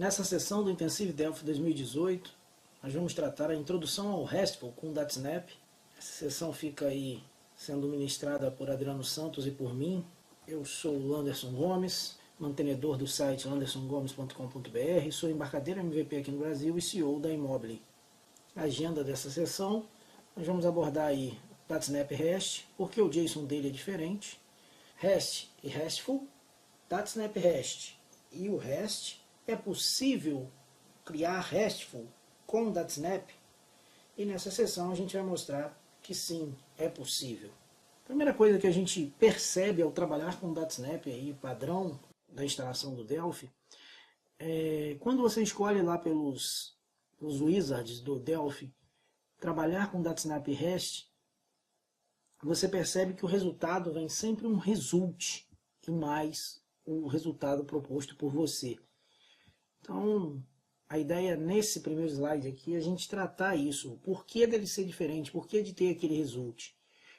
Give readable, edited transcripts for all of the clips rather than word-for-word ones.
Nessa sessão do Intensive Delphi 2018, nós vamos tratar a introdução ao RESTful com DATSNAP. Essa sessão fica aí sendo ministrada por Adriano Santos e por mim. Eu sou o Landerson Gomes, mantenedor do site landersongomes.com.br, sou embarcadeiro MVP aqui no Brasil e CEO da Imobile. A agenda dessa sessão, nós vamos abordar aí DATSNAP REST, porque o JSON dele é diferente, REST e RESTful, DATSNAP REST e o REST. É possível criar RESTful com DATSNAP? E nessa sessão a gente vai mostrar que sim, é possível. A primeira coisa que a gente percebe ao trabalhar com DATSNAP, aí, padrão da instalação do Delphi, quando você escolhe lá pelos wizards do Delphi trabalhar com DATSNAP REST, você percebe que o resultado vem sempre um result e mais o resultado proposto por você. Então, a ideia nesse primeiro slide aqui é a gente tratar isso. O porquê dele ser diferente, por que de ter aquele result.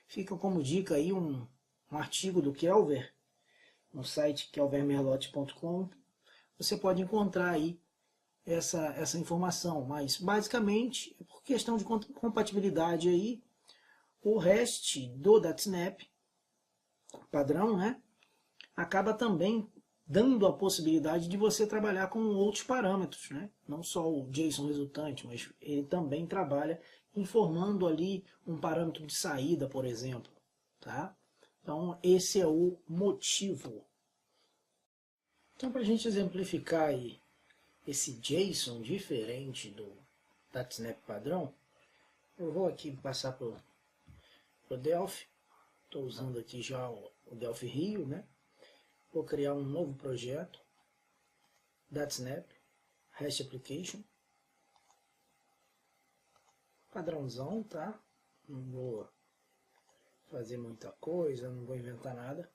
Fica como dica aí um artigo do Kelver, no site kelvermerlotti.com. Você pode encontrar aí essa informação, mas basicamente, por questão de compatibilidade aí, o REST do DATSNAP, padrão, né, acaba também dando a possibilidade de você trabalhar com outros parâmetros, né? Não só o JSON resultante, mas ele também trabalha informando ali um parâmetro de saída, por exemplo. Tá? Então, esse é o motivo. Então, para a gente exemplificar aí esse JSON diferente do DATSNAP padrão, eu vou aqui passar para o Delphi. Estou usando aqui já o Delphi Rio, né? Vou criar um novo projeto, DATSNAP, REST Application, padrãozão, tá? Não vou fazer muita coisa, não vou inventar nada.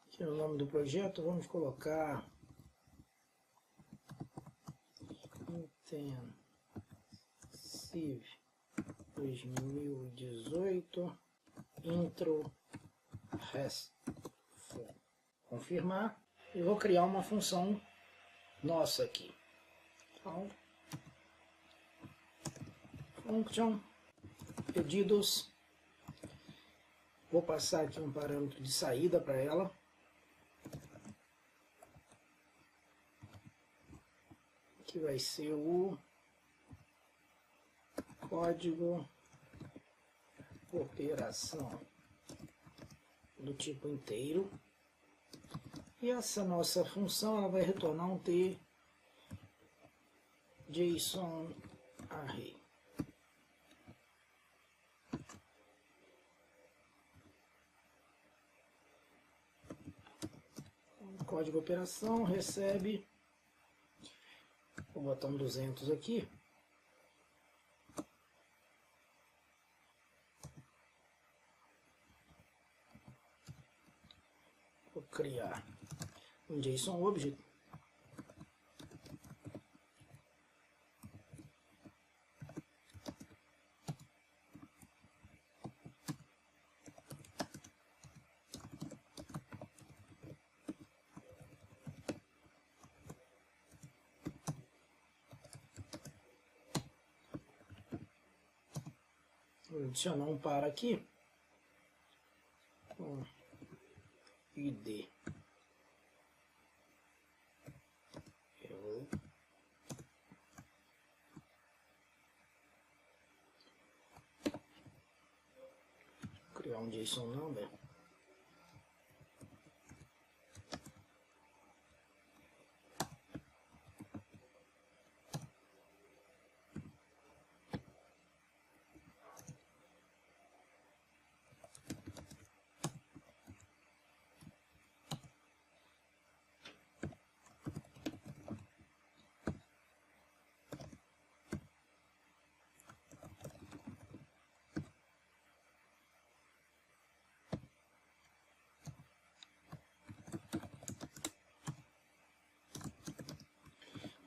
Aqui no nome do projeto vamos colocar Intensive 2018 Intro RESTful. Confirmar. E vou criar uma função nossa aqui. Então, function pedidos. Vou passar aqui um parâmetro de saída para ela. Que vai ser o código operação do tipo inteiro. E essa nossa função ela vai retornar um JSON array. O código operação recebe o botão 200 aqui. Vou criar um JSON Object. Vou adicionar um para aqui. ID. Eu vou criar um JSON number.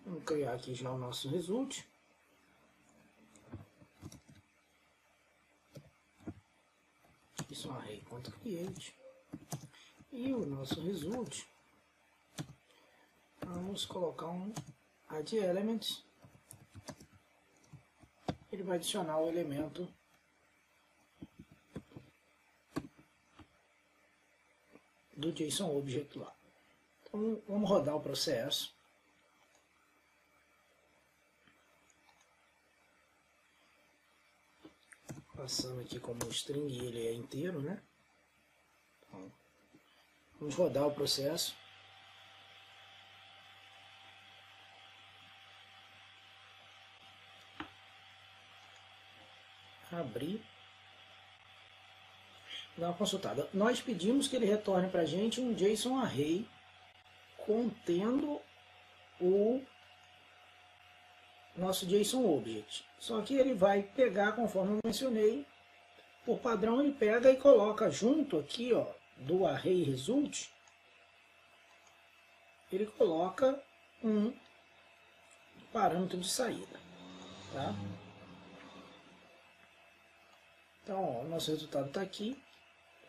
Vamos criar aqui já o nosso result. JSON array.create. E o nosso result Vamos colocar um add element. Ele vai adicionar o elemento do JSON Object lá. Então vamos rodar o processo. Passando aqui como string, ele é inteiro, né? Então, vamos rodar o processo. Abrir. Dar uma consultada. Nós pedimos que ele retorne para a gente um JSON Array contendo o nosso JSON Object. Só que ele vai pegar, conforme eu mencionei, por padrão ele pega e coloca junto aqui, ó, do Array Result, ele coloca um parâmetro de saída. Tá? Então, ó, o nosso resultado está aqui.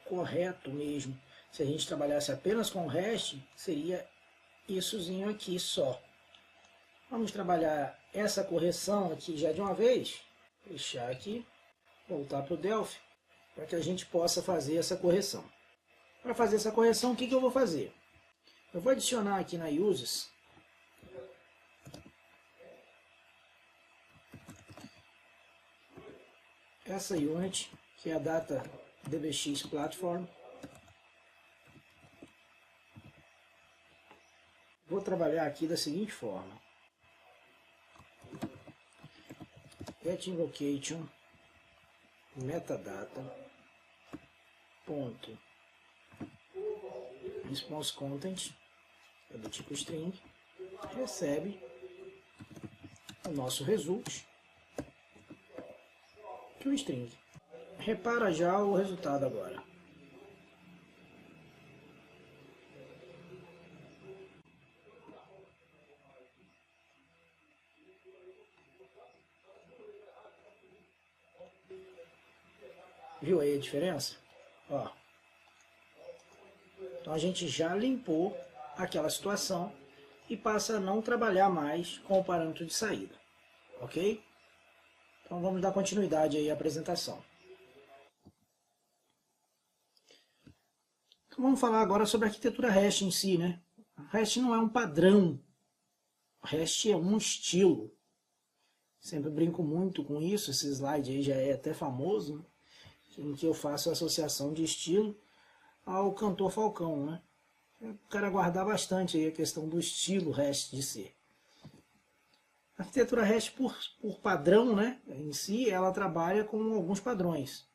Correto mesmo, se a gente trabalhasse apenas com o REST, seria issozinho aqui só. Vamos trabalhar essa correção aqui já de uma vez. Fechar aqui, voltar para o Delphi, para que a gente possa fazer essa correção. Para fazer essa correção, o que eu vou fazer? Eu vou adicionar aqui na Uses essa unit, que é a Data DBX Platform. Vou trabalhar aqui da seguinte forma: getInvocation metadata ponto response content, é do tipo string, recebe o nosso result, que é o string. Repara já o resultado agora. Viu aí a diferença? Ó. Então a gente já limpou aquela situação e passa a não trabalhar mais com o parâmetro de saída. Ok? Então vamos dar continuidade aí à apresentação. Então vamos falar agora sobre a arquitetura REST em si, né? REST não é um padrão. REST é um estilo. Sempre brinco muito com isso, esse slide aí já é até famoso, né? Em que eu faço a associação de estilo ao cantor Falcão, né? O cara guardar bastante aí a questão do estilo REST de ser. A arquitetura REST, por padrão, né, em si, ela trabalha com alguns padrões.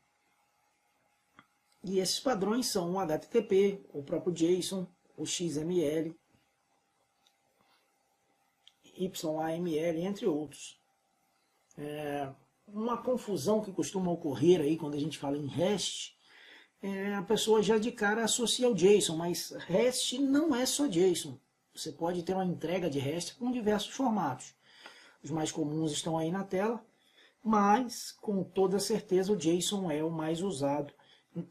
E esses padrões são o HTTP, o próprio JSON, o XML, YAML, entre outros. Uma confusão que costuma ocorrer aí quando a gente fala em REST, a pessoa já de cara associa ao JSON, mas REST não é só JSON. Você pode ter uma entrega de REST com diversos formatos. Os mais comuns estão aí na tela, mas com toda certeza o JSON é o mais usado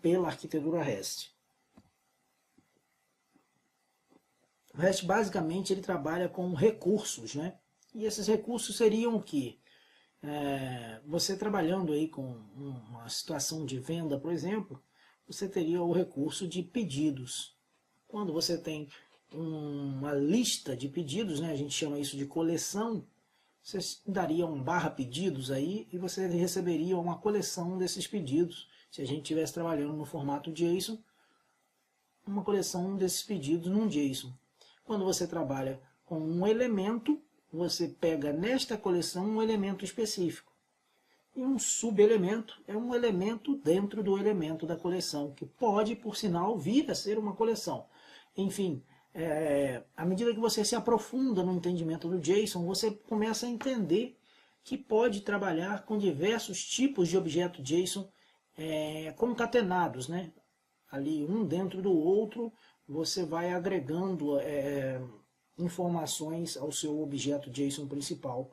pela arquitetura REST. O REST basicamente ele trabalha com recursos, né? E esses recursos seriam o quê? Você trabalhando aí com uma situação de venda, por exemplo, você teria o recurso de pedidos. Quando você tem uma lista de pedidos, né, a gente chama isso de coleção, você daria um /pedidos aí e você receberia uma coleção desses pedidos. Se a gente estivesse trabalhando no formato JSON, uma coleção desses pedidos num JSON. Quando você trabalha com um elemento, você pega nesta coleção um elemento específico. E um subelemento é um elemento dentro do elemento da coleção, que pode, por sinal, vir a ser uma coleção. Enfim, à medida que você se aprofunda no entendimento do JSON, você começa a entender que pode trabalhar com diversos tipos de objeto JSON concatenados, né? Ali um dentro do outro, você vai agregando informações ao seu objeto JSON principal.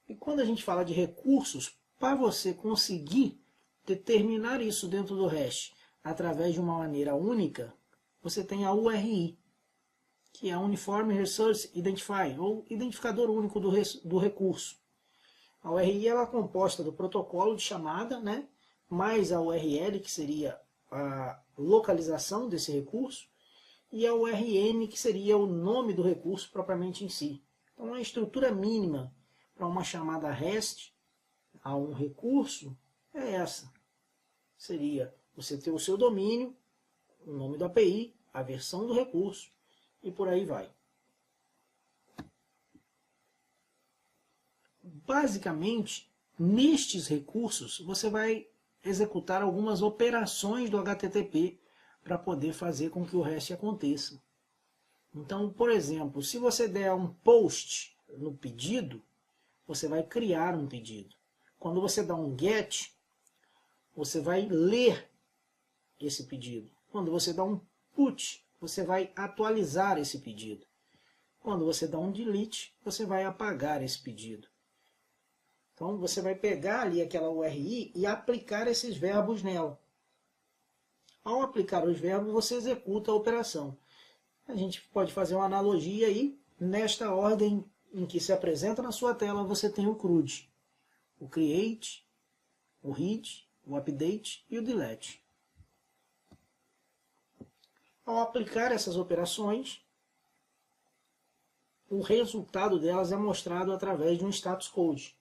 E quando a gente fala de recursos, para você conseguir determinar isso dentro do REST através de uma maneira única, você tem a URI. que é Uniform Resource Identifier, ou identificador único do recurso. A URI ela é composta do protocolo de chamada, né, mais a URL, que seria a localização desse recurso, e a URN, que seria o nome do recurso propriamente em si. Então, a estrutura mínima para uma chamada REST a um recurso é essa. Seria você ter o seu domínio, o nome do API, a versão do recurso, e por aí vai. Basicamente, nestes recursos, você vai executar algumas operações do HTTP para poder fazer com que o REST aconteça. Então, por exemplo, se você der um post no pedido, você vai criar um pedido. Quando você dá um GET, você vai ler esse pedido. Quando você dá um PUT, você vai atualizar esse pedido. Quando você dá um delete, você vai apagar esse pedido. Então, você vai pegar ali aquela URI e aplicar esses verbos nela. Ao aplicar os verbos, você executa a operação. A gente pode fazer uma analogia aí. Nesta ordem em que se apresenta na sua tela, você tem o CRUD. O Create, o Read, o Update e o Delete. Ao aplicar essas operações, o resultado delas é mostrado através de um status code.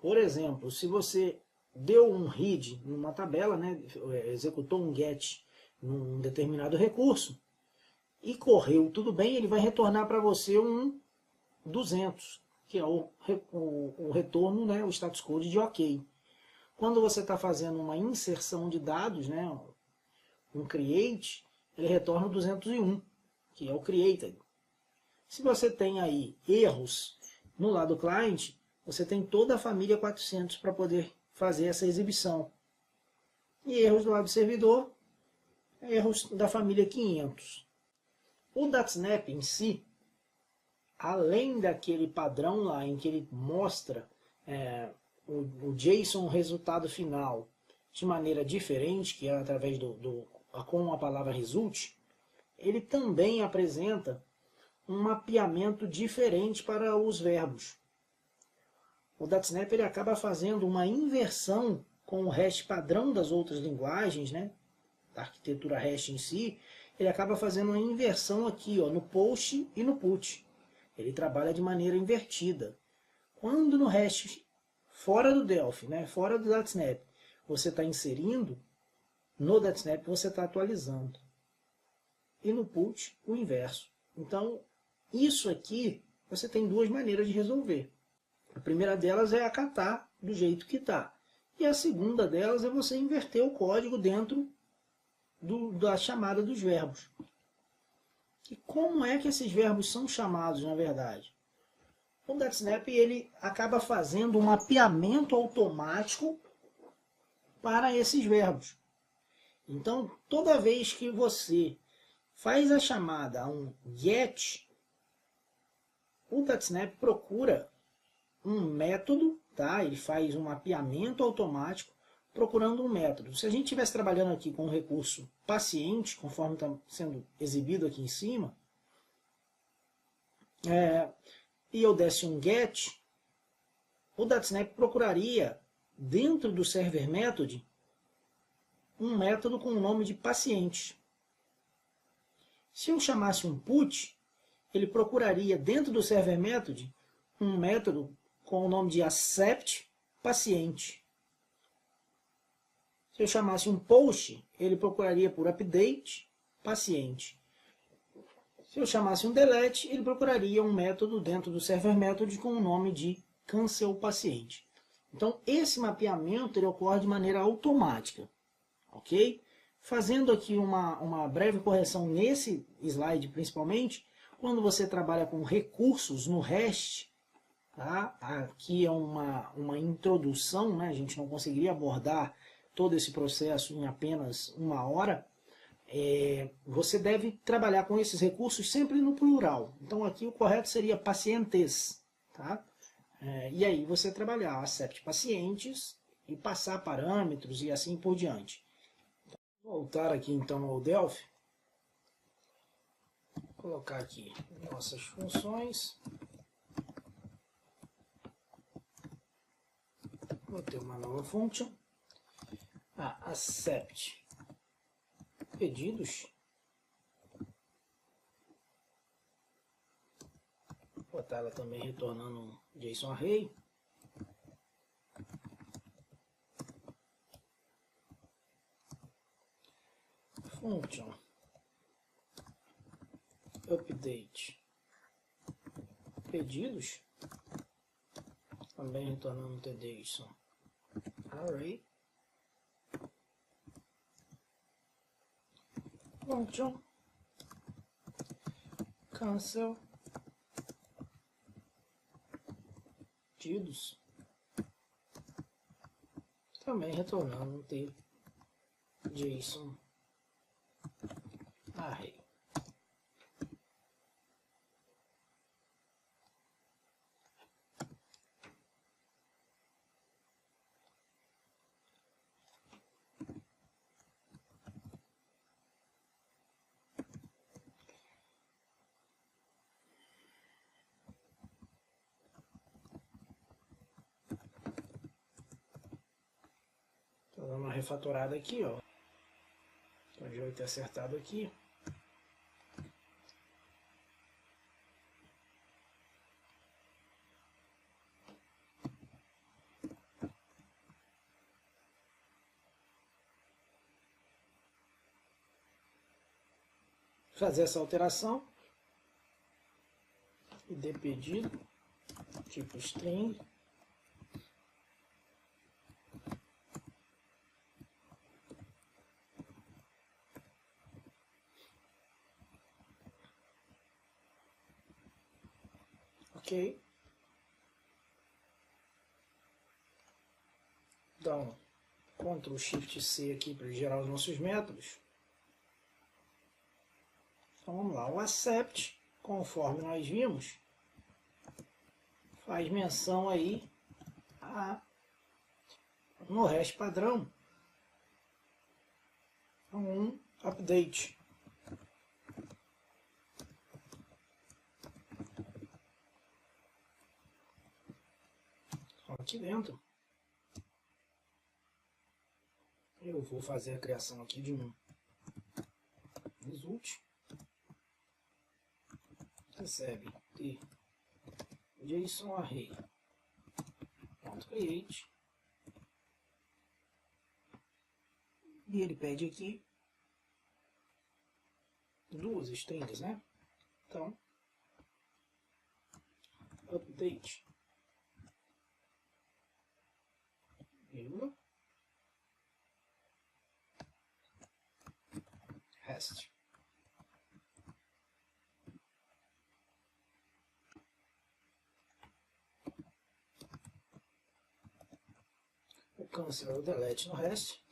Por exemplo, se você deu um read numa tabela, né, executou um get num determinado recurso e correu tudo bem, ele vai retornar para você um 200, que é o retorno, né, o status code de OK. Quando você está fazendo uma inserção de dados, né, um create, ele retorna o 201, que é o created. Se você tem aí erros no lado client, você tem toda a família 400 para poder fazer essa exibição. E erros do lado servidor, erros da família 500. O DATSNAP em si, além daquele padrão lá em que ele mostra o JSON resultado final de maneira diferente, que é através com a palavra result, ele também apresenta um mapeamento diferente para os verbos. O DATSNAP ele acaba fazendo uma inversão com o REST padrão das outras linguagens, né? Da arquitetura REST em si, ele acaba fazendo uma inversão aqui, ó, no POST e no PUT. Ele trabalha de maneira invertida. Quando no REST, fora do Delphi, né, fora do DATSNAP, você está inserindo, no DATSNAP você está atualizando. E no PUT, o inverso. Então, isso aqui, você tem duas maneiras de resolver. A primeira delas é acatar do jeito que está. E a segunda delas é você inverter o código dentro da chamada dos verbos. E como é que esses verbos são chamados, na verdade? O DATSNAP ele acaba fazendo um mapeamento automático para esses verbos. Então, toda vez que você faz a chamada a um GET, o DATSNAP procura um método, tá? Ele faz um mapeamento automático procurando um método. Se a gente estivesse trabalhando aqui com um recurso paciente, conforme está sendo exibido aqui em cima, e eu desse um GET, o DATSNAP procuraria, dentro do server method, um método com o nome de paciente. Se eu chamasse um PUT, ele procuraria, dentro do server method, um método com o nome de accept paciente. Se eu chamasse um post, ele procuraria por update paciente. Se eu chamasse um delete, ele procuraria um método dentro do server method com o nome de cancel paciente. Então, esse mapeamento ele ocorre de maneira automática. Ok? Fazendo aqui uma breve correção nesse slide, principalmente, quando você trabalha com recursos no REST, tá? Aqui é uma introdução, né? A gente não conseguiria abordar todo esse processo em apenas uma hora. Você deve trabalhar com esses recursos sempre no plural. Então aqui o correto seria pacientes. Tá? E aí você trabalhar accept pacientes e passar parâmetros e assim por diante. Vou voltar aqui então ao Delphi. colocar aqui nossas funções. Vou ter uma nova function. Accept pedidos. Vou botar ela também retornando um JSON Array. Function update pedidos, também retornando um JSON Array. Function cancel pedidos, também retornando um JSON Array. Estou dando uma refatorada aqui, ó. Então já vai ter acertado aqui. Fazer essa alteração. ID pedido, tipo string. Ok. Então, Ctrl Shift C aqui para gerar os nossos métodos. Então vamos lá, o accept, conforme nós vimos, faz menção aí no REST padrão a um update. Então, aqui dentro eu vou fazer a criação aqui de um result. Recebe JSON Array .create, e ele pede aqui duas strings, né? Então, update vírgula REST. O cancel é o delete no REST.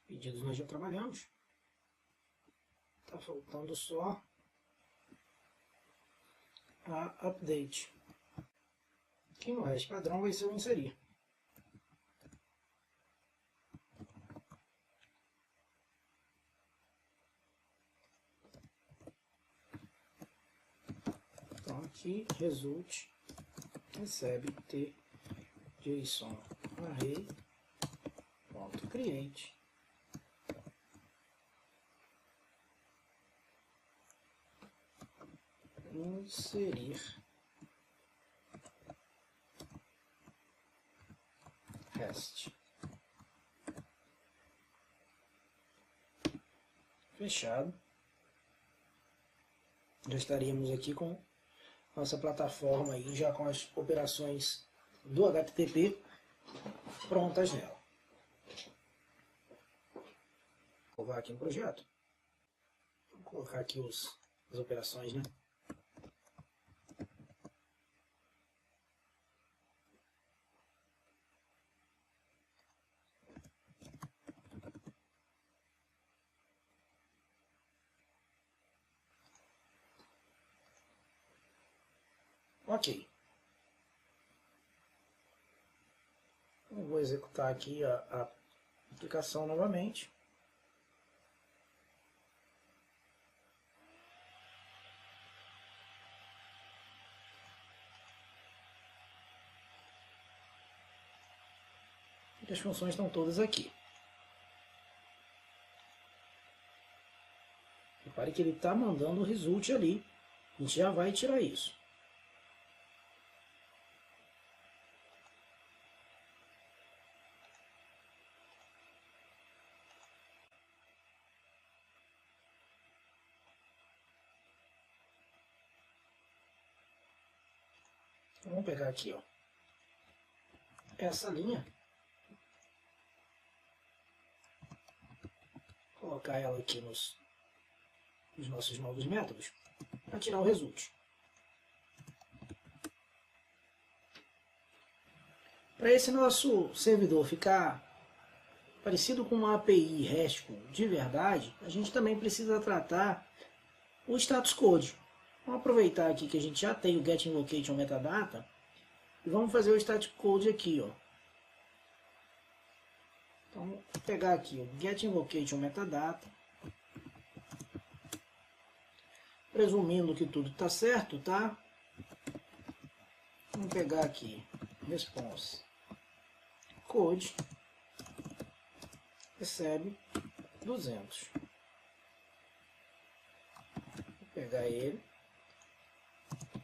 Pedidos nós já trabalhamos. Está faltando só a update, que no REST padrão vai ser o inserir. Então aqui result recebe JSON Array .create inserir REST. Fechado. Já estaríamos aqui com nossa plataforma aí, já com as operações do HTTP prontas nela. salvar aqui no projeto. Vou colocar aqui as operações, né? Ok. Eu vou executar aqui a aplicação novamente. E as funções estão todas aqui. Repare que ele está mandando o result ali. A gente já vai tirar isso. Então, vamos pegar aqui, ó, essa linha, colocar ela aqui nos nossos novos métodos para tirar o result. Para esse nosso servidor ficar parecido com uma API RESTful de verdade, a gente também precisa tratar o status code. Vamos aproveitar aqui que a gente já tem o getInvocationMetadata e vamos fazer o status code aqui, ó. Então, vou pegar aqui o getInvocationMetadata, presumindo que tudo está certo, tá? Vamos pegar aqui response code recebe 200. Vou pegar ele,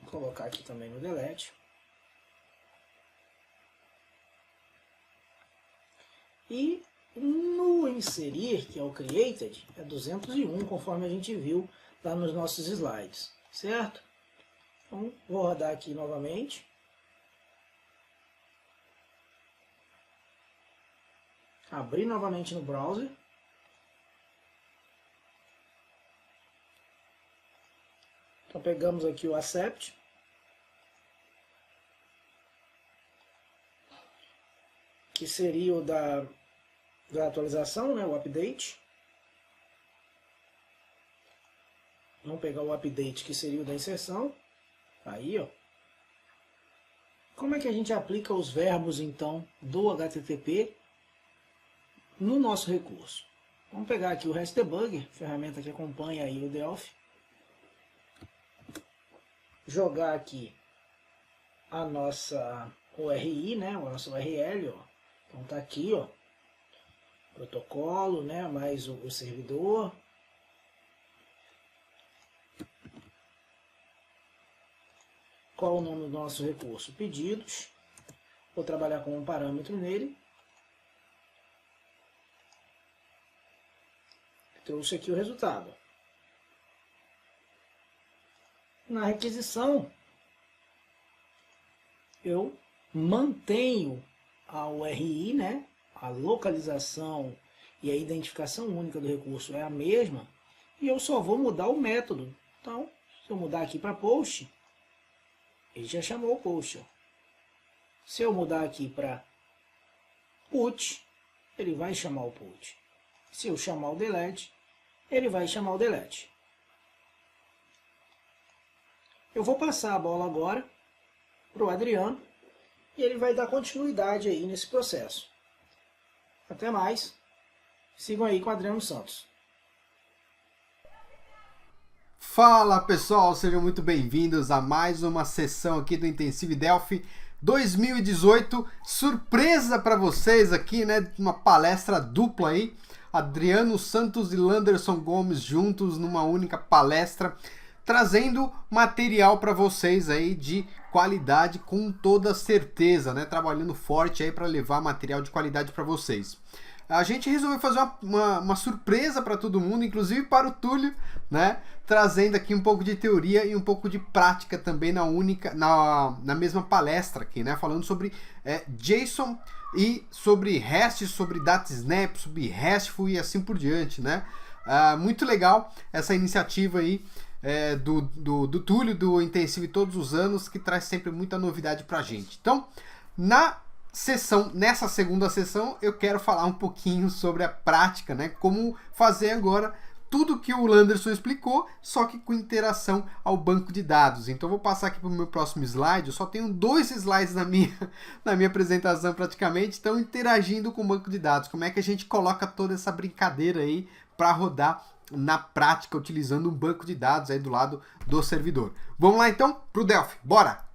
colocar aqui também no delete. E no inserir, que é o created, é 201, conforme a gente viu lá nos nossos slides, certo? Então, vou rodar aqui novamente. Abrir novamente no browser. Então, pegamos aqui o accept. Que seria o da atualização, né, o update. Vamos pegar o update, que seria o da inserção. Aí, ó. Como é que a gente aplica os verbos, então, do HTTP no nosso recurso? Vamos pegar aqui o REST-Debugger, ferramenta que acompanha aí o Delphi. Jogar aqui a nossa URI, né, o nosso URL, ó. Então tá aqui, ó, protocolo, né, mais o servidor. Qual o nome do nosso recurso? Pedidos. Vou trabalhar com um parâmetro nele. Trouxe aqui o resultado. Na requisição, eu mantenho a URI, né? A localização e a identificação única do recurso é a mesma, e eu só vou mudar o método. Então, se eu mudar aqui para post, ele já chamou o post. Ó. Se eu mudar aqui para put, ele vai chamar o put. Se eu chamar o delete, ele vai chamar o delete. Eu vou passar a bola agora para o Adriano, e ele vai dar continuidade aí nesse processo. Até mais. Sigam aí com o Adriano Santos. Fala pessoal, sejam muito bem-vindos a mais uma sessão aqui do Intensive Delphi 2018. Surpresa para vocês aqui, né? Uma palestra dupla aí. Adriano Santos e Landerson Gomes juntos numa única palestra, trazendo material para vocês aí de qualidade com toda certeza, né? Trabalhando forte aí para levar material de qualidade para vocês. a gente resolveu fazer uma surpresa para todo mundo, inclusive para o Túlio, né? Trazendo aqui um pouco de teoria e um pouco de prática também na mesma palestra aqui, né? Falando sobre JSON e sobre REST, sobre DataSnap, sobre RESTful e assim por diante, né? Muito legal essa iniciativa aí do Túlio, do Intensive todos os anos, que traz sempre muita novidade pra gente. Então, nessa segunda sessão, eu quero falar um pouquinho sobre a prática, né? Como fazer agora tudo que o Landerson explicou, só que com interação ao banco de dados. Então, eu vou passar aqui para o meu próximo slide. Eu só tenho 2 slides na minha apresentação praticamente, estão interagindo com o banco de dados. Como é que a gente coloca toda essa brincadeira aí para rodar na prática, utilizando um banco de dados aí do lado do servidor. Vamos lá então para o Delphi, bora!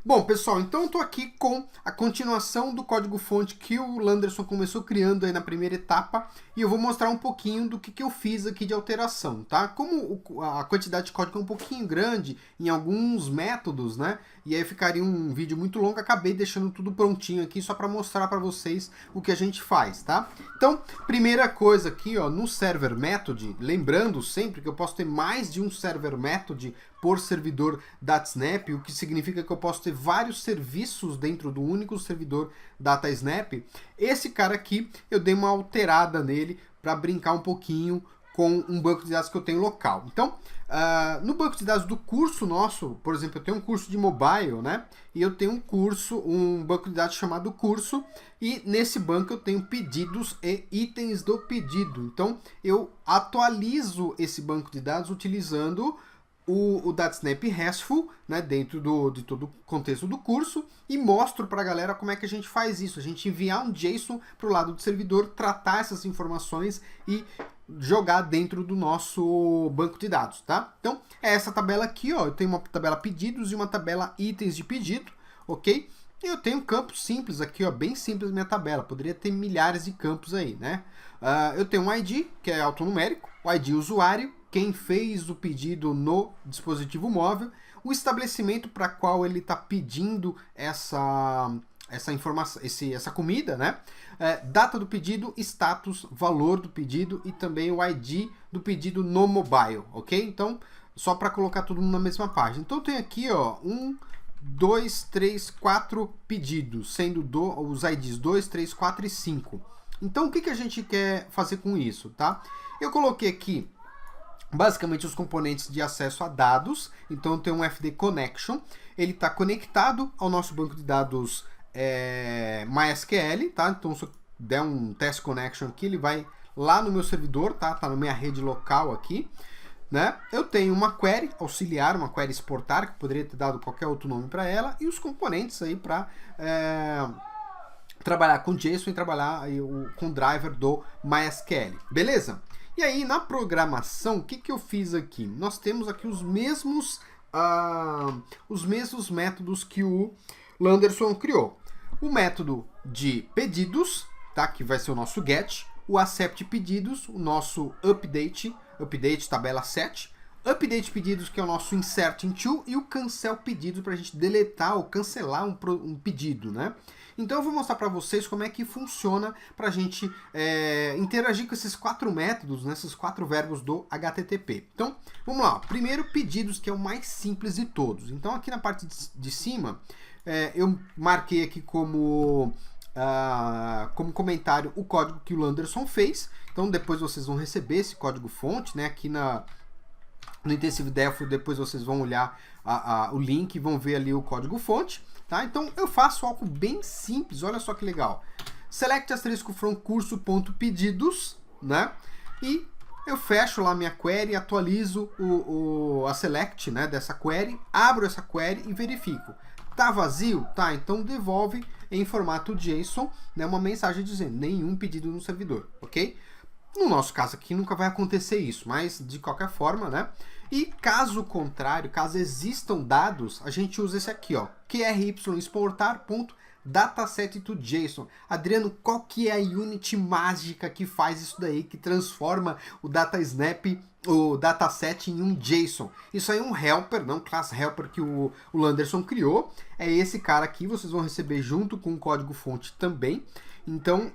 Bom, pessoal, então eu estou aqui com a continuação do código-fonte que o Landerson começou criando aí na primeira etapa, e eu vou mostrar um pouquinho do que eu fiz aqui de alteração, tá? Como a quantidade de código é um pouquinho grande em alguns métodos, né? E aí ficaria um vídeo muito longo, acabei deixando tudo prontinho aqui só para mostrar para vocês o que a gente faz, tá? Então, primeira coisa aqui, ó, no server method, lembrando sempre que eu posso ter mais de um server method por servidor DataSnap, o que significa que eu posso ter vários serviços dentro do único servidor DataSnap. Esse cara aqui, eu dei uma alterada nele para brincar um pouquinho com um banco de dados que eu tenho local. Então, no banco de dados do curso nosso, por exemplo, eu tenho um curso de mobile, né? E eu tenho um banco de dados chamado curso, e nesse banco eu tenho pedidos e itens do pedido. Então, eu atualizo esse banco de dados utilizando o DataSnap RESTful, né, dentro de todo o contexto do curso, e mostro para a galera como é que a gente faz isso. A gente enviar um JSON para o lado do servidor, tratar essas informações e jogar dentro do nosso banco de dados, tá? Então, é essa tabela aqui, ó. Eu tenho uma tabela pedidos e uma tabela itens de pedido, ok? E eu tenho campos simples aqui, ó, bem simples minha tabela. Poderia ter milhares de campos aí, né? Eu tenho um ID, que é alfanumérico, o ID usuário, quem fez o pedido no dispositivo móvel, o estabelecimento para qual ele está pedindo essa informação, essa comida, né? Data do pedido, status, valor do pedido e também o ID do pedido no mobile, ok? Então, só para colocar tudo na mesma página. Então, tem aqui, ó, 1, 2, 3, 4 pedidos, sendo os IDs 2, 3, 4 e 5. Então, o que a gente quer fazer com isso, tá? Eu coloquei aqui basicamente os componentes de acesso a dados. Então tem um FD Connection, ele está conectado ao nosso banco de dados MySQL, tá? Então se eu der um test connection aqui, ele vai lá no meu servidor, tá? Tá na minha rede local aqui, né? Eu tenho uma query auxiliar, uma query exportar, que poderia ter dado qualquer outro nome para ela, e os componentes aí para trabalhar com JSON e trabalhar aí com o driver do MySQL, beleza? E aí, na programação, o que eu fiz aqui? Nós temos aqui os mesmos métodos que o Landerson criou. O método de pedidos, tá? Que vai ser o nosso get, o accept pedidos, o nosso update tabela set, update pedidos, que é o nosso insert into, e o cancel pedidos, para a gente deletar ou cancelar um pedido, né? Então eu vou mostrar para vocês como é que funciona para a gente interagir com esses 4 métodos, né, esses 4 verbos do HTTP. Então, vamos lá. Primeiro, pedidos, que é o mais simples de todos. Então, aqui na parte de cima, eu marquei aqui como comentário o código que o Landerson fez. Então, depois vocês vão receber esse código-fonte, né, aqui no Intensive Delphi. Depois vocês vão olhar o link e vão ver ali o código-fonte. Tá? Então eu faço algo bem simples, olha só que legal. Select * from curso.pedidos, né? E eu fecho lá minha query, atualizo a select, né, dessa query, abro essa query e verifico. Tá vazio? Tá, então devolve em formato JSON, né, uma mensagem dizendo nenhum pedido no servidor, ok? No nosso caso aqui nunca vai acontecer isso, mas de qualquer forma, né? E caso contrário, caso existam dados, a gente usa esse aqui, ó, QRY exportar.dataset to JSON. Adriano, qual que é a unit mágica que faz isso daí, que transforma o DataSnap, o dataset em um JSON? Isso aí é um helper, não, class helper que o Landerson criou. É esse cara aqui, vocês vão receber junto com o código-fonte também. Então,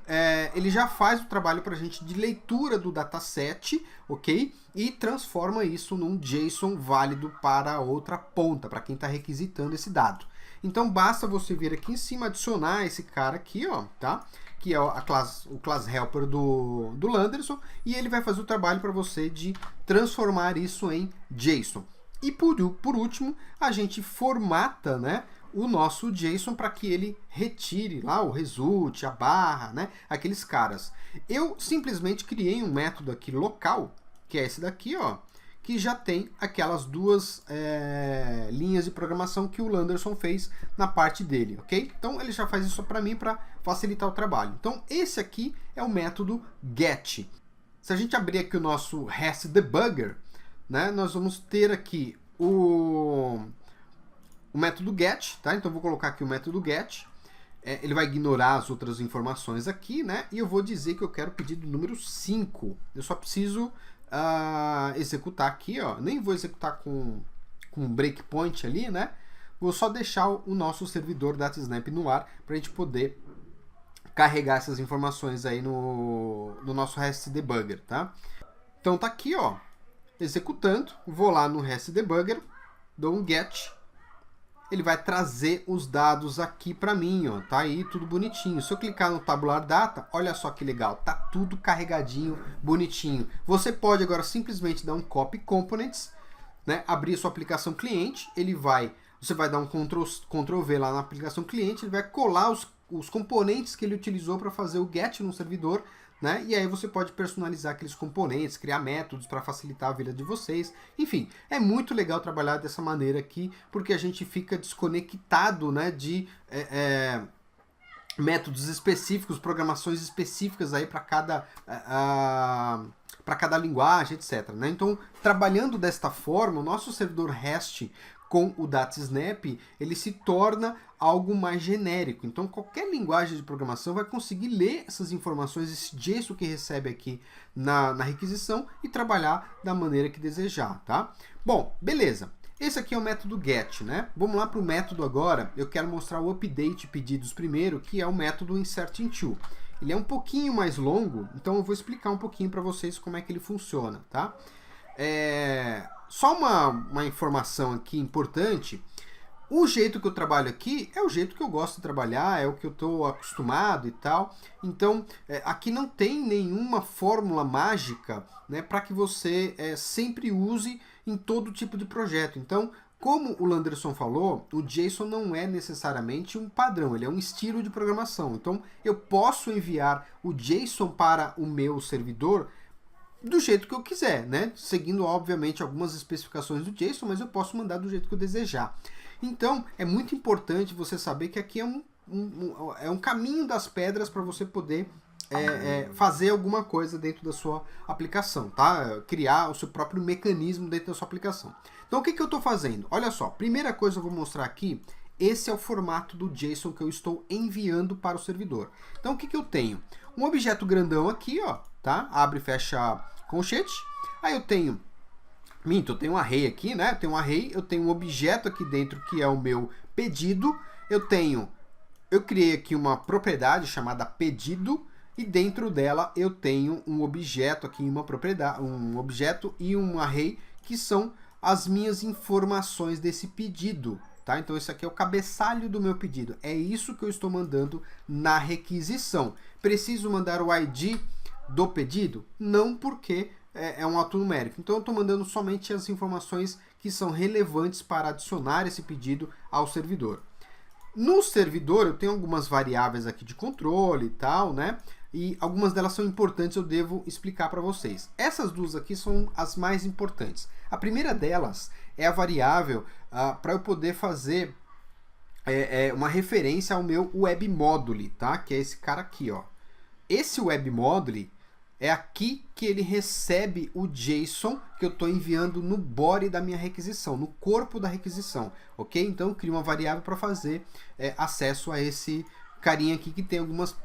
ele já faz o trabalho para a gente de leitura do dataset, ok? E transforma isso num JSON válido para outra ponta, para quem está requisitando esse dado. Então, basta você vir aqui em cima, adicionar esse cara aqui, ó, tá? Que é o class helper do Landerson, e ele vai fazer o trabalho para você de transformar isso em JSON. E por último, a gente formata, né, o nosso JSON para que ele retire lá o result, a barra, né, aqueles caras. Eu simplesmente criei um método aqui local, que é esse daqui, ó, que já tem aquelas duas linhas de programação que o Landerson fez na parte dele, ok? Então ele já faz isso para mim para facilitar o trabalho. Então esse aqui é o método get. Se a gente abrir aqui o nosso REST Debugger, né, nós vamos ter aqui o método get, tá? Então eu vou colocar aqui o método get. Ele vai ignorar as outras informações aqui, né? E eu vou dizer que eu quero o pedido número 5. Eu só preciso executar aqui, ó. Nem vou executar com um breakpoint ali, né? Vou só deixar o nosso servidor DataSnap no ar para a gente poder carregar essas informações aí no nosso REST Debugger, tá? Então tá aqui, ó, executando. Vou lá no REST Debugger, dou um get. Ele vai trazer os dados aqui para mim, ó, tá aí tudo bonitinho. Se eu clicar no Tabular Data, olha só que legal, tá tudo carregadinho, bonitinho. Você pode agora simplesmente dar um Copy Components, né, abrir sua aplicação cliente, você vai dar um Ctrl V lá na aplicação cliente, ele vai colar os componentes que ele utilizou para fazer o get no servidor, né? E aí você pode personalizar aqueles componentes, criar métodos para facilitar a vida de vocês. Enfim, é muito legal trabalhar dessa maneira aqui, porque a gente fica desconectado, né, de métodos específicos, programações específicas aí para cada linguagem, etc, né? Então, trabalhando desta forma, o nosso servidor REST com o DataSnap, ele se torna algo mais genérico. Então, qualquer linguagem de programação vai conseguir ler essas informações, esse JSON que recebe aqui na requisição e trabalhar da maneira que desejar, tá? Bom, beleza. Esse aqui é o método get, né? Vamos lá para o método agora. Eu quero mostrar o update pedidos primeiro, que é o método insertInto. Ele é um pouquinho mais longo, então eu vou explicar um pouquinho para vocês como é que ele funciona, tá? Só uma informação aqui importante. O jeito que eu trabalho aqui é o jeito que eu gosto de trabalhar, é o que eu estou acostumado e tal. Então, aqui não tem nenhuma fórmula mágica, né, para que você sempre use em todo tipo de projeto. Então, como o Landerson falou, o JSON não é necessariamente um padrão, ele é um estilo de programação. Então, eu posso enviar o JSON para o meu servidor do jeito que eu quiser, né? Seguindo, obviamente, algumas especificações do JSON, mas eu posso mandar do jeito que eu desejar. Então, é muito importante você saber que aqui é um caminho das pedras para você poder fazer alguma coisa dentro da sua aplicação, tá? Criar o seu próprio mecanismo dentro da sua aplicação. Então, o que eu estou fazendo? Olha só, primeira coisa eu vou mostrar aqui, esse é o formato do JSON que eu estou enviando para o servidor. Então, o que eu tenho? Um objeto grandão aqui, ó, tá? Abre e fecha colchete. Aí eu tenho um array aqui, né? Eu tenho um array, eu tenho um objeto aqui dentro que é o meu pedido. Eu criei aqui uma propriedade chamada pedido e dentro dela eu tenho um objeto aqui, uma propriedade, um objeto e um array que são as minhas informações desse pedido, tá? Então esse aqui é o cabeçalho do meu pedido. É isso que eu estou mandando na requisição. Preciso mandar o ID do pedido? Não, porque é um autonumérico. Então eu estou mandando somente as informações que são relevantes para adicionar esse pedido ao servidor. No servidor eu tenho algumas variáveis aqui de controle e tal, né? E algumas delas são importantes, eu devo explicar para vocês. Essas duas aqui são as mais importantes. A primeira delas é a variável para eu poder fazer uma referência ao meu web module, tá? Que é esse cara aqui, ó. Esse web module é aqui que ele recebe o JSON que eu estou enviando no body da minha requisição, no corpo da requisição, ok? Então eu crio uma variável para fazer acesso a esse carinha aqui que tem algumas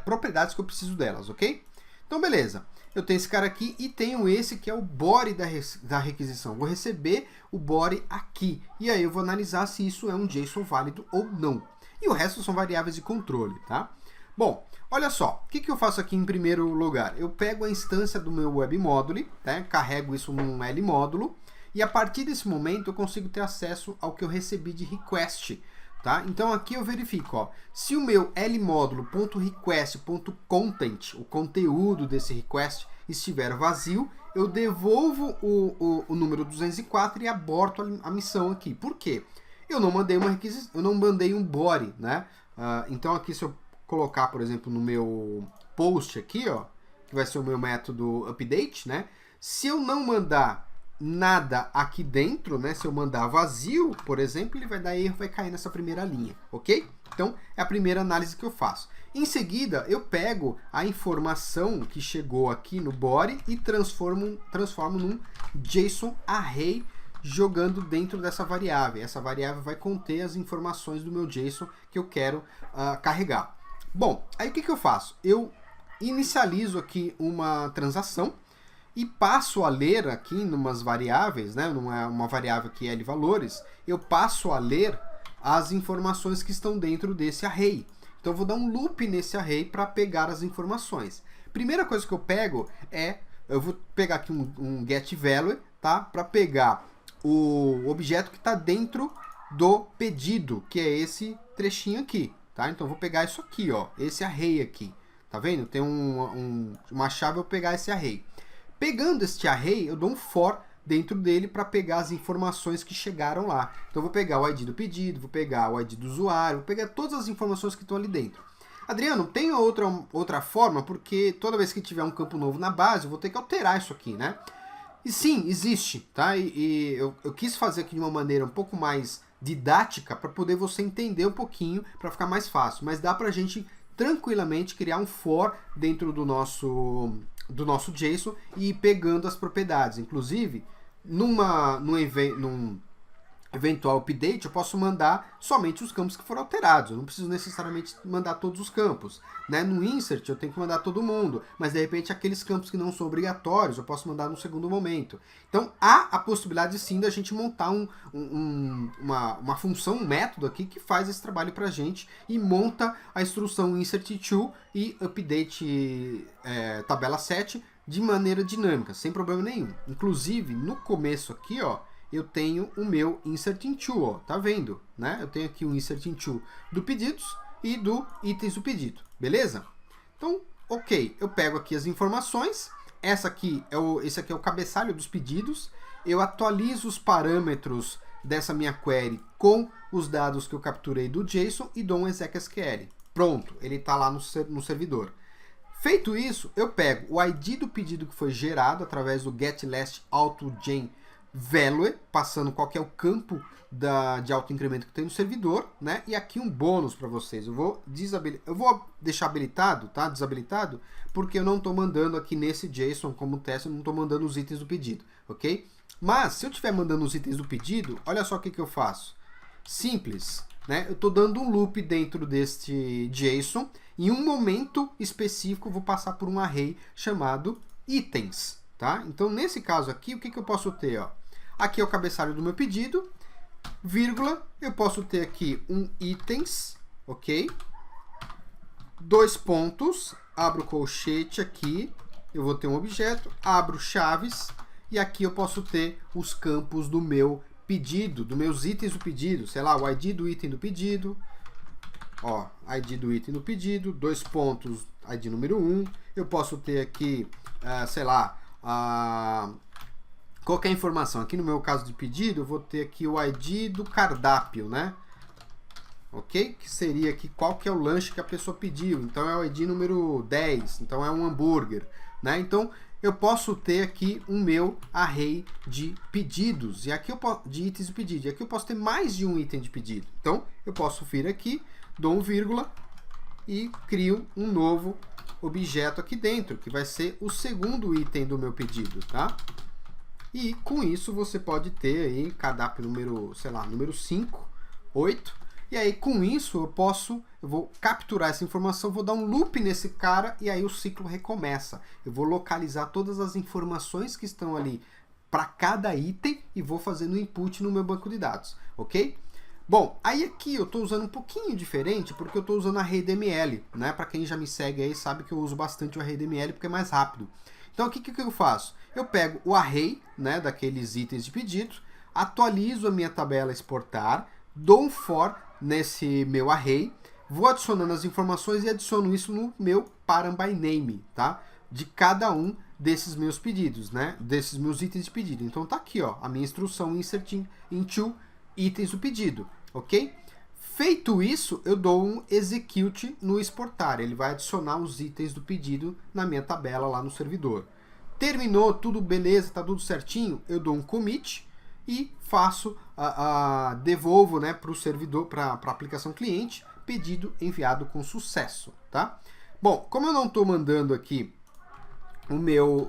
propriedades que eu preciso delas, ok? Então beleza, eu tenho esse cara aqui e tenho esse que é o body da requisição. Vou receber o body aqui e aí eu vou analisar se isso é um JSON válido ou não. E o resto são variáveis de controle, tá? Bom, olha só, o que eu faço aqui em primeiro lugar? Eu pego a instância do meu webModule, né? Carrego isso num LMódulo, e a partir desse momento eu consigo ter acesso ao que eu recebi de request. Tá? Então aqui eu verifico, ó, se o meu lmódulo.request.content, o conteúdo desse request, estiver vazio, eu devolvo o número 204 e aborto a missão aqui. Por quê? Eu não mandei eu não mandei um body, né? Então aqui se eu colocar, por exemplo, no meu post aqui, ó, que vai ser o meu método update, né? Se eu não mandar nada aqui dentro, né? Se eu mandar vazio, por exemplo, ele vai dar erro, vai cair nessa primeira linha, ok? Então, é a primeira análise que eu faço. Em seguida, eu pego a informação que chegou aqui no body e transformo num JSON array jogando dentro dessa variável. Essa variável vai conter as informações do meu JSON que eu quero carregar. Bom, aí o que eu faço? Eu inicializo aqui uma transação e passo a ler aqui em umas variáveis, né, uma variável que é L valores, eu passo a ler as informações que estão dentro desse array. Então eu vou dar um loop nesse array para pegar as informações. Primeira coisa que eu pego eu vou pegar aqui um getValue, tá, para pegar o objeto que está dentro do pedido, que é esse trechinho aqui, tá? Então eu vou pegar isso aqui, ó, esse array aqui, tá vendo? Tem uma chave, eu vou pegar esse array. Pegando este array, eu dou um for dentro dele para pegar as informações que chegaram lá. Então, eu vou pegar o ID do pedido, vou pegar o ID do usuário, vou pegar todas as informações que estão ali dentro. Adriano, tem outra forma? Porque toda vez que tiver um campo novo na base, eu vou ter que alterar isso aqui, né? E sim, existe, tá? E eu quis fazer aqui de uma maneira um pouco mais didática para poder você entender um pouquinho, para ficar mais fácil. Mas dá para a gente tranquilamente criar um for dentro do nosso JSON e ir pegando as propriedades. Inclusive, num eventual update, eu posso mandar somente os campos que foram alterados. Eu não preciso necessariamente mandar todos os campos, né? No insert, eu tenho que mandar todo mundo, mas de repente aqueles campos que não são obrigatórios, eu posso mandar no segundo momento. Então, há a possibilidade sim da gente montar uma função, um método aqui que faz esse trabalho pra gente e monta a instrução insert_to e update tabela 7 de maneira dinâmica, sem problema nenhum. Inclusive, no começo aqui, ó, eu tenho o meu insert_to, ó, tá vendo, né? Eu tenho aqui o insert_to do pedidos e do itens do pedido, beleza? Então, ok, eu pego aqui as informações, esse aqui é o cabeçalho dos pedidos, eu atualizo os parâmetros dessa minha query com os dados que eu capturei do JSON e dou um exec_sql. Pronto, ele está lá no servidor. Feito isso, eu pego o ID do pedido que foi gerado através do getLastAutoGenValue, passando qual que é o campo de autoincremento que tem no servidor, né? E aqui um bônus para vocês. Eu vou deixar habilitado, tá? Desabilitado, porque eu não estou mandando aqui nesse JSON como teste, eu não estou mandando os itens do pedido, ok? Mas se eu estiver mandando os itens do pedido, olha só o que eu faço. Simples, né? Eu estou dando um loop dentro deste JSON. Em um momento específico, eu vou passar por um array chamado itens, tá? Então, nesse caso aqui, o que eu posso ter, ó? Aqui é o cabeçalho do meu pedido, vírgula, eu posso ter aqui um itens, ok? 2 pontos, abro o colchete aqui, eu vou ter um objeto, abro chaves, e aqui eu posso ter os campos do meu pedido, dos meus itens do pedido, sei lá, o ID do item do pedido, ó, ID do item do pedido, 2 pontos, ID número 1, eu posso ter aqui, sei lá, qualquer informação. Aqui no meu caso de pedido, eu vou ter aqui o ID do cardápio, né? Ok? Que seria aqui qual que é o lanche que a pessoa pediu. Então é o ID número 10, então é um hambúrguer, né? Então eu posso ter aqui o meu array de pedidos, e aqui de itens de pedido. E aqui eu posso ter mais de um item de pedido. Então eu posso vir aqui, dou um vírgula e crio um novo objeto aqui dentro, que vai ser o segundo item do meu pedido, tá? E com isso você pode ter aí cardápio número, sei lá, número 5, 8. E aí com isso eu vou capturar essa informação, vou dar um loop nesse cara e aí o ciclo recomeça. Eu vou localizar todas as informações que estão ali para cada item e vou fazendo input no meu banco de dados, ok? Bom, aí aqui eu estou usando um pouquinho diferente porque eu estou usando array DML, né? Para quem já me segue aí sabe que eu uso bastante o array DML porque é mais rápido. Então aqui o que eu faço? Eu pego o array, né, daqueles itens de pedido, atualizo a minha tabela exportar, dou um for nesse meu array, vou adicionando as informações e adiciono isso no meu param by name, tá? De cada um desses meus pedidos, né? Desses meus itens de pedido. Então tá aqui, ó, a minha instrução insert into itens do pedido, ok? Feito isso, eu dou um execute no exportar. Ele vai adicionar os itens do pedido na minha tabela lá no servidor. Terminou, tudo beleza, tá tudo certinho, eu dou um commit e faço devolvo, né, para o servidor, para a aplicação cliente, pedido enviado com sucesso, tá? Bom, como eu não estou mandando aqui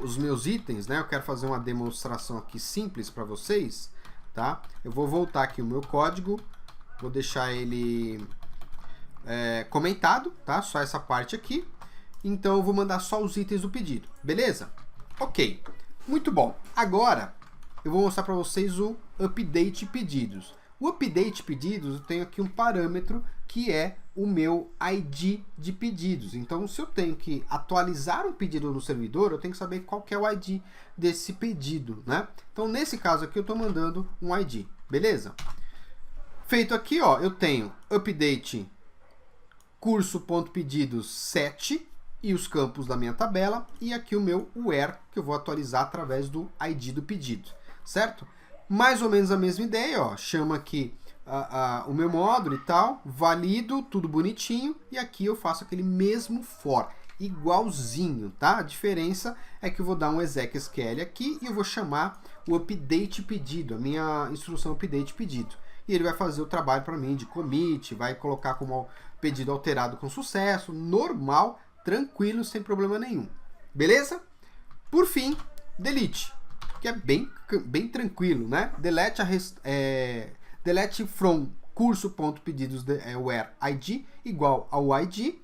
os meus itens, né, eu quero fazer uma demonstração aqui simples para vocês, tá? Eu vou voltar aqui o meu código, vou deixar ele comentado, tá? Só essa parte aqui. Então eu vou mandar só os itens do pedido, beleza? Ok, muito bom. Agora eu vou mostrar para vocês o update pedidos. O update pedidos, eu tenho aqui um parâmetro que é o meu ID de pedidos. Então, se eu tenho que atualizar um pedido no servidor, eu tenho que saber qual que é o ID desse pedido, né? Então, nesse caso aqui, eu estou mandando um ID, beleza? Feito aqui, ó, eu tenho update curso.pedidos 7 e os campos da minha tabela, e aqui o meu where, que eu vou atualizar através do ID do pedido, certo? Mais ou menos a mesma ideia, ó, chama aqui o meu módulo e tal, valido, tudo bonitinho, e aqui eu faço aquele mesmo for, igualzinho, tá? A diferença é que eu vou dar um exec.sql aqui e eu vou chamar o update pedido, a minha instrução update pedido. E ele vai fazer o trabalho para mim de commit, vai colocar como pedido alterado com sucesso, normal, tranquilo, sem problema nenhum. Beleza? Por fim, delete, que é bem tranquilo, né? Delete from curso.pedidos where id igual ao id.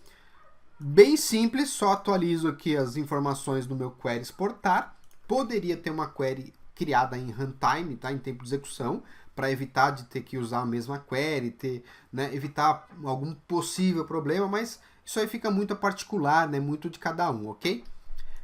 Bem simples, só atualizo aqui as informações do meu query exportar. Poderia ter uma query criada em runtime, tá? Em tempo de execução, para evitar de ter que usar a mesma query, evitar algum possível problema, mas isso aí fica muito particular, né? Muito de cada um, ok?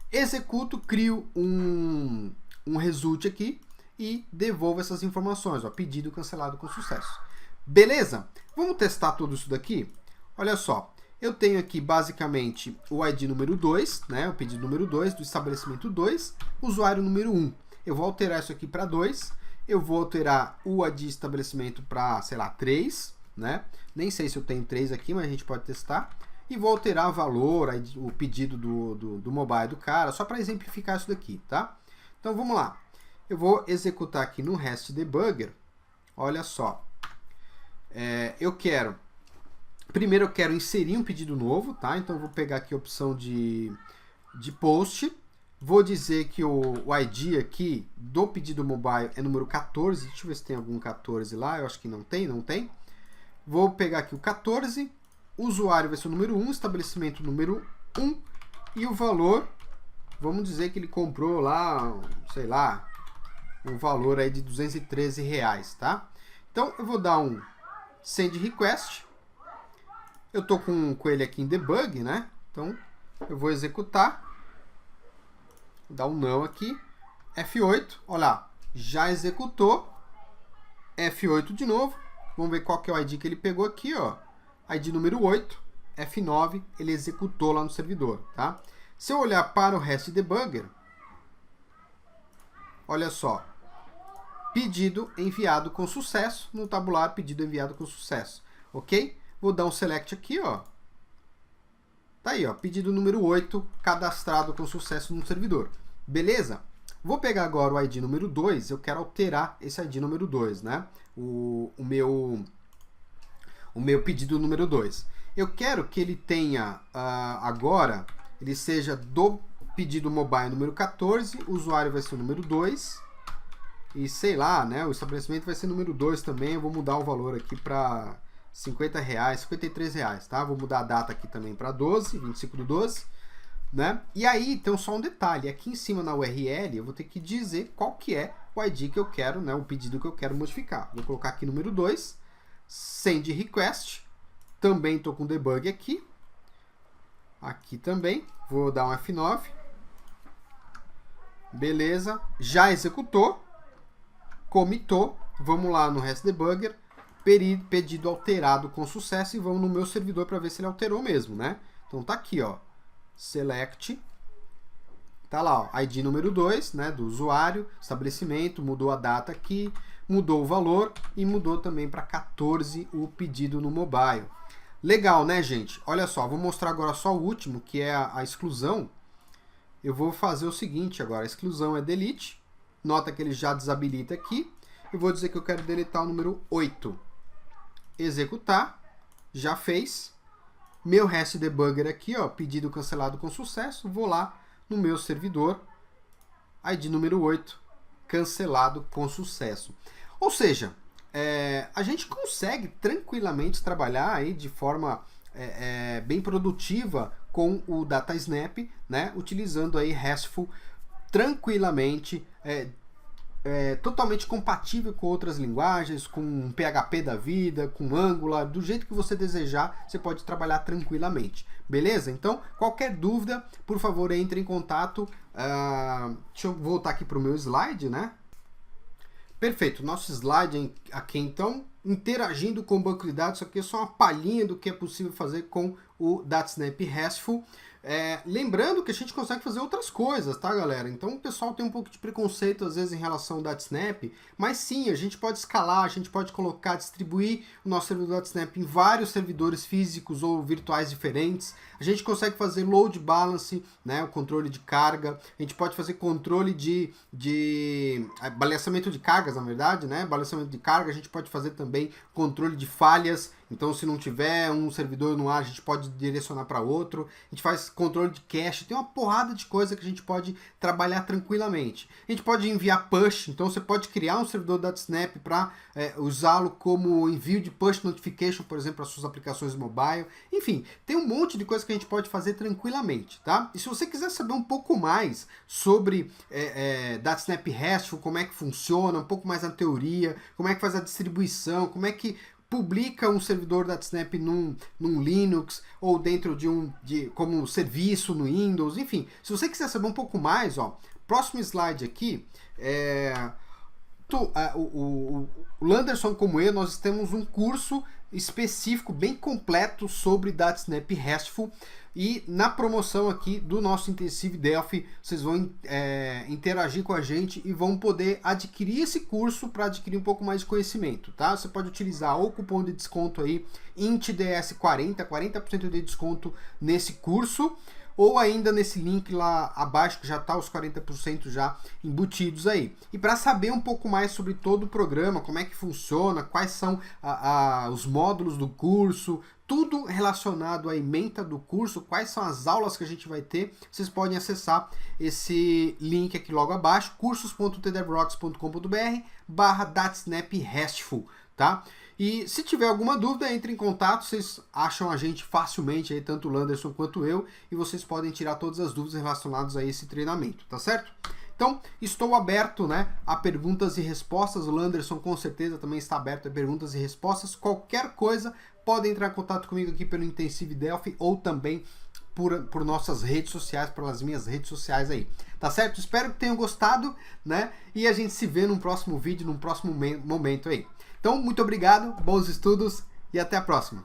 Executo, crio um result aqui e devolvo essas informações, ó, pedido cancelado com sucesso. Beleza? Vamos testar tudo isso daqui? Olha só, eu tenho aqui basicamente o ID número 2, né, o pedido número 2 do estabelecimento 2, usuário número 1. Eu vou alterar isso aqui para 2, eu vou alterar o ID estabelecimento para, sei lá, 3, né? Nem sei se eu tenho 3 aqui, mas a gente pode testar. E vou alterar o valor, o pedido do mobile do cara, só para exemplificar isso daqui, tá? Então vamos lá. Eu vou executar aqui no REST Debugger. Olha só. Primeiro eu quero inserir um pedido novo, tá? Então eu vou pegar aqui a opção de post. Vou dizer que o ID aqui do pedido mobile é número 14. Deixa eu ver se tem algum 14 lá. Eu acho que não tem. Vou pegar aqui o 14. O usuário vai ser o número 1, estabelecimento número 1. E o valor, vamos dizer que ele comprou lá, sei lá, um valor aí de R$213, tá? Então eu vou dar um send request. Eu tô com ele aqui em debug, né? Então eu vou executar. Vou dar um não aqui. F8, olha lá, já executou. F8 de novo. Vamos ver qual que é o ID que ele pegou aqui, ó. ID número 8, F9, ele executou lá no servidor, tá? Se eu olhar para o REST Debugger, olha só, pedido enviado com sucesso, no tabular pedido enviado com sucesso, ok? Vou dar um select aqui, ó. Tá aí, ó, pedido número 8, cadastrado com sucesso no servidor. Beleza? Vou pegar agora o ID número 2, eu quero alterar esse ID número 2, né? O meu pedido número 2. Eu quero que ele tenha agora, ele seja do pedido mobile número 14, o usuário vai ser o número 2, e sei lá, né, o estabelecimento vai ser número 2 também. Eu vou mudar o valor aqui para R$50, R$53, tá? Vou mudar a data aqui também para 12, 25 do 12, né? E aí tem só um detalhe, aqui em cima na URL eu vou ter que dizer qual que é o ID que eu quero, né, o pedido que eu quero modificar. Vou colocar aqui número 2, send request, também estou com debug aqui, aqui também, vou dar um F9, beleza, já executou, comitou, vamos lá no REST Debugger, pedido alterado com sucesso e vamos no meu servidor para ver se ele alterou mesmo, né? Então tá aqui, ó, select, tá lá, ó, ID número 2, né, do usuário, estabelecimento, mudou a data aqui, mudou o valor e mudou também para 14 o pedido no mobile. Legal, né, gente? Olha só, vou mostrar agora só o último, que é a exclusão. Eu vou fazer o seguinte agora, a exclusão é delete, nota que ele já desabilita aqui, eu vou dizer que eu quero deletar o número 8. Executar, já fez. Meu REST Debugger aqui, ó, pedido cancelado com sucesso, vou lá no meu servidor, ID número 8, cancelado com sucesso. Ou seja, a gente consegue tranquilamente trabalhar aí de forma bem produtiva com o DataSnap, né, utilizando aí RESTful tranquilamente, totalmente compatível com outras linguagens, com PHP da vida, com Angular, do jeito que você desejar, você pode trabalhar tranquilamente. Beleza? Então, qualquer dúvida, por favor, entre em contato. Deixa eu voltar aqui para o meu slide, né? Perfeito, nosso slide aqui então, interagindo com o banco de dados, isso aqui é só uma palhinha do que é possível fazer com o DataSnap RESTful. Lembrando que a gente consegue fazer outras coisas, tá, galera? Então o pessoal tem um pouco de preconceito às vezes em relação ao DataSnap, mas sim, a gente pode escalar, a gente pode colocar, distribuir o nosso servidor DataSnap em vários servidores físicos ou virtuais diferentes. A gente consegue fazer load balance, né, o controle de carga. A gente pode fazer controle de balanceamento de cargas, na verdade, né? Balanceamento de carga, a gente pode fazer também controle de falhas. Então, se não tiver um servidor no ar, a gente pode direcionar para outro. A gente faz controle de cache. Tem uma porrada de coisa que a gente pode trabalhar tranquilamente. A gente pode enviar push. Então, você pode criar um servidor DataSnap para usá-lo como envio de push notification, por exemplo, para suas aplicações mobile. Enfim, tem um monte de coisa que a gente pode fazer tranquilamente, tá? E se você quiser saber um pouco mais sobre DataSnap RESTful, como é que funciona, um pouco mais na teoria, como é que faz a distribuição, como é que publica um servidor DataSnap num Linux ou dentro como serviço no Windows, enfim. Se você quiser saber um pouco mais, ó, próximo slide aqui, o Landerson como eu, nós temos um curso específico, bem completo sobre DataSnap RESTful, e na promoção aqui do nosso Intensive Delphi, vocês vão interagir com a gente e vão poder adquirir esse curso para adquirir um pouco mais de conhecimento, tá? Você pode utilizar o cupom de desconto aí, INTDS40, 40% de desconto nesse curso, ou ainda nesse link lá abaixo, que já está os 40% já embutidos aí. E para saber um pouco mais sobre todo o programa, como é que funciona, quais são os módulos do curso, tudo relacionado à ementa do curso, quais são as aulas que a gente vai ter, vocês podem acessar esse link aqui logo abaixo, cursos.tdevrocks.com.br/DataSnap RESTful, tá? E se tiver alguma dúvida, entre em contato, vocês acham a gente facilmente, aí, tanto o Landerson quanto eu, e vocês podem tirar todas as dúvidas relacionadas a esse treinamento, tá certo? Então, estou aberto, né, a perguntas e respostas, o Landerson com certeza também está aberto a perguntas e respostas, qualquer coisa, podem entrar em contato comigo aqui pelo Intensive Delphi ou também por nossas redes sociais, pelas minhas redes sociais aí, tá certo? Espero que tenham gostado, né, e a gente se vê num próximo vídeo, num próximo momento aí. Então, muito obrigado, bons estudos e até a próxima.